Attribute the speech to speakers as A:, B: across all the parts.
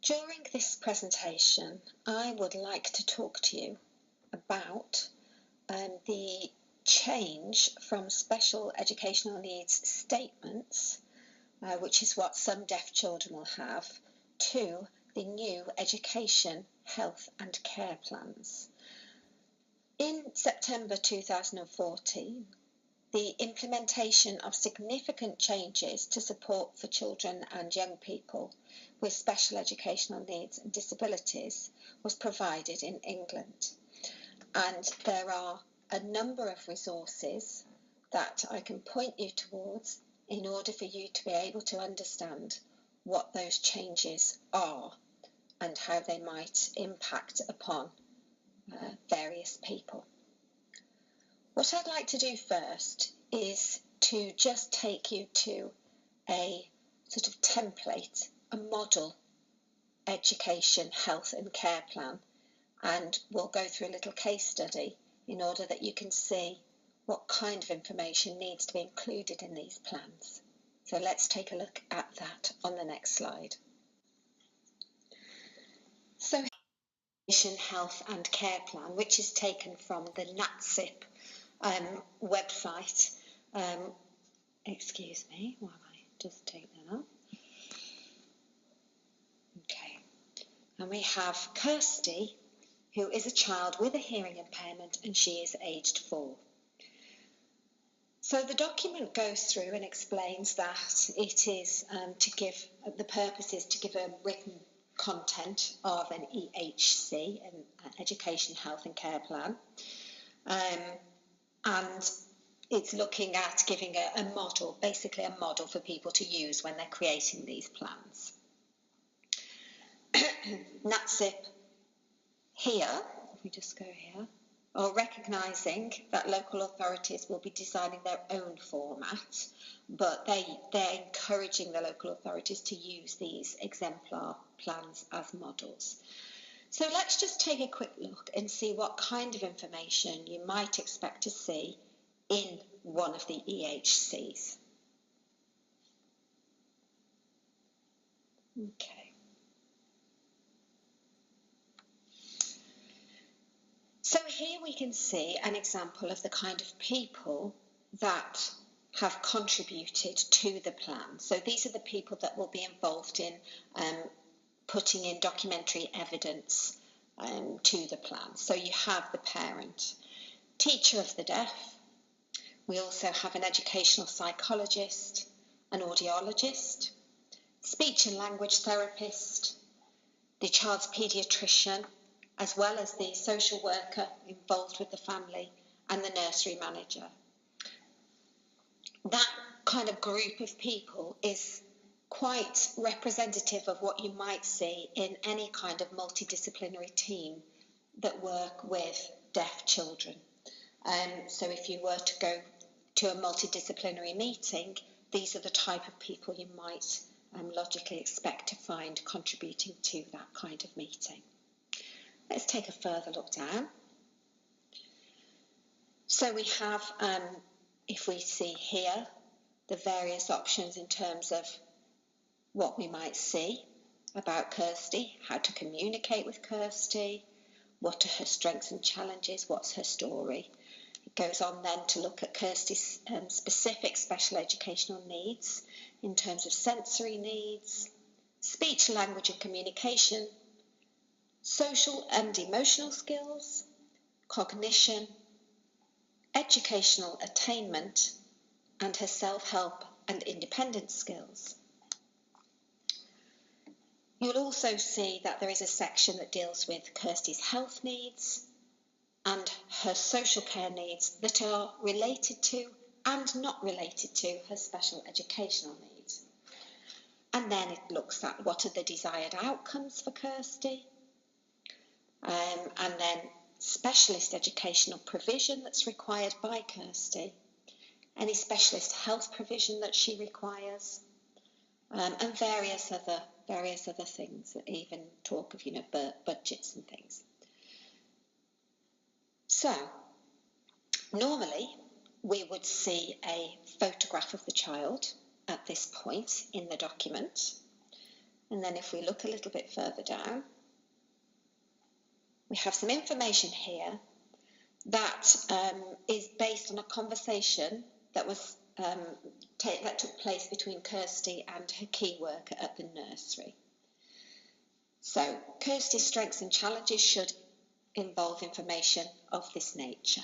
A: During this presentation, I would like to talk to you about the change from special educational needs statements, which is what some deaf children will have, to the new education, health and care plans. In September 2014, the implementation of significant changes to support for children and young people with special educational needs and disabilities was provided in England. And there are a number of resources that I can point you towards in order for you to be able to understand what those changes are and how they might impact upon various people. What I'd like to do first is to just take you to a sort of template, a model education, health and care plan, and we'll go through a little case study in order that you can see what kind of information needs to be included in these plans. So let's take a look at that on the next slide. So Education, Health and Care Plan, which is taken from the Ehcp website. Excuse me while I just take that up. Okay, and we have Kirsty, who is a child with a hearing impairment, and she is aged 4. So the document goes through and explains that it is the purpose is to give a written content of an EHC, an Education, Health and Care Plan, and it's looking at giving a model, basically a model for people to use when they're creating these plans. Ehcp here, if we just go here, are recognising that local authorities will be designing their own format, but they're encouraging the local authorities to use these exemplar plans as models. So let's just take a quick look and see what kind of information you might expect to see in one of the EHCs. Okay. So here we can see an example of the kind of people that have contributed to the plan. So these are the people that will be involved in putting in documentary evidence to the plan. So you have the parent, teacher of the deaf. We also have an educational psychologist, an audiologist, speech and language therapist, the child's paediatrician, as well as the social worker involved with the family and the nursery manager. That kind of group of people is quite representative of what you might see in any kind of multidisciplinary team that work with deaf children. So if you were to go to a multidisciplinary meeting, these are the type of people you might logically expect to find contributing to that kind of meeting. Let's take a further look down. So we have, if we see here, the various options in terms of what we might see about Kirsty, how to communicate with Kirsty, what are her strengths and challenges, what's her story. It goes on then to look at Kirsty's specific special educational needs in terms of sensory needs, speech, language and communication, social and emotional skills, cognition, educational attainment, and her self-help and independence skills. You'll also see that there is a section that deals with Kirsty's health needs and her social care needs that are related to and not related to her special educational needs. And then it looks at what are the desired outcomes for Kirsty, and then specialist educational provision that's required by Kirsty, any specialist health provision that she requires, and various other things that even talk of, budgets and things. So, normally we would see a photograph of the child at this point in the document. And then if we look a little bit further down, we have some information here that is based on a conversation that was that took place between Kirsty and her key worker at the nursery. So Kirsty's strengths and challenges should involve information of this nature.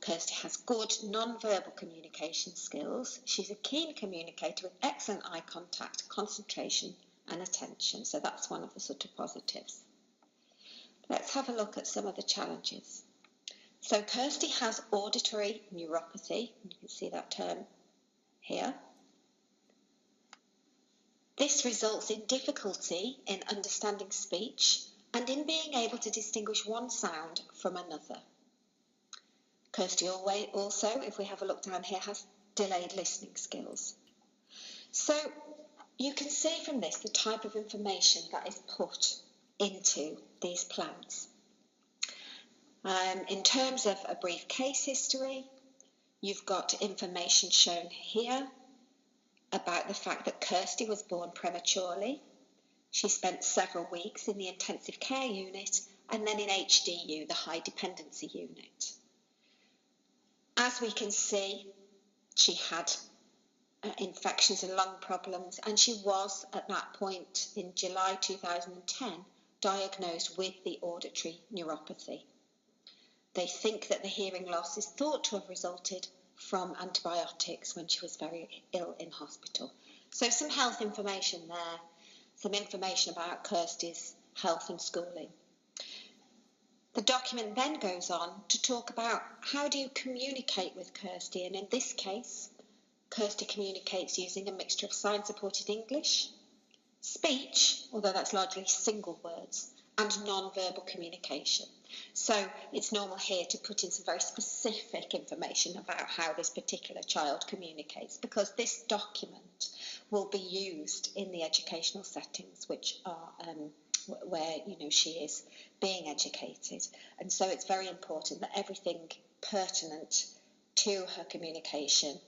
A: Kirsty has good non-verbal communication skills. She's a keen communicator with excellent eye contact, concentration and attention. So that's one of the sort of positives. Let's have a look at some of the challenges. So Kirsty has auditory neuropathy. You can see that term here. This results in difficulty in understanding speech and in being able to distinguish one sound from another. Kirsty also, if we have a look down here, has delayed listening skills. So you can see from this the type of information that is put into these plans. In terms of a brief case history, you've got information shown here about the fact that Kirsty was born prematurely. She spent several weeks in the intensive care unit and then in HDU, the high dependency unit. As we can see, she had infections and lung problems, and she was at that point in July 2010 diagnosed with the auditory neuropathy. They think that the hearing loss is thought to have resulted from antibiotics when she was very ill in hospital. So some health information there, some information about Kirsty's health and schooling. The document then goes on to talk about how do you communicate with Kirsty, and in this case, Kirsty communicates using a mixture of sign-supported English, speech, although that's largely single words, and non-verbal communication. So it's normal here to put in some very specific information about how this particular child communicates, because this document will be used in the educational settings which are where she is being educated. And so it's very important that everything pertinent to her communication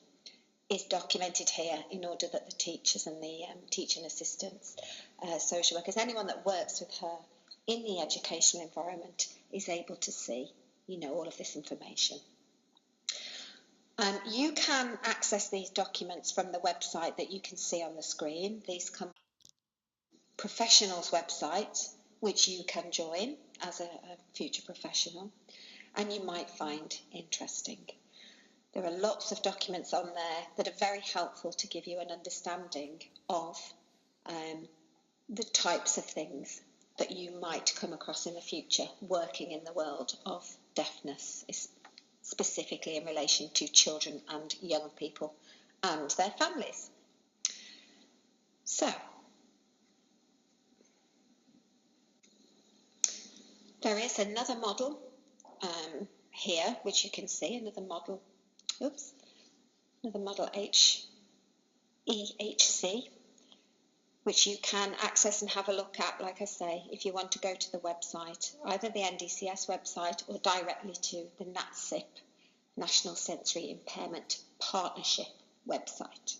A: is documented here in order that the teachers and the teaching assistants, social workers, anyone that works with her in the educational environment is able to see, all of this information. You can access these documents from the website that you can see on the screen. These come professionals' website, which you can join as a future professional, and you might find interesting. There are lots of documents on there that are very helpful to give you an understanding of the types of things that you might come across in the future working in the world of deafness, specifically in relation to children and young people and their families. So, there is another model here, which you can see, another model EHC, which you can access and have a look at, like I say, if you want to go to the website, either the NDCS website or directly to the NATSIP, National Sensory Impairment Partnership website.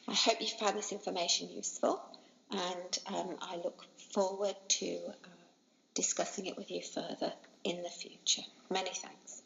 A: I hope you found this information useful, and I look forward to discussing it with you further in the future. Many thanks.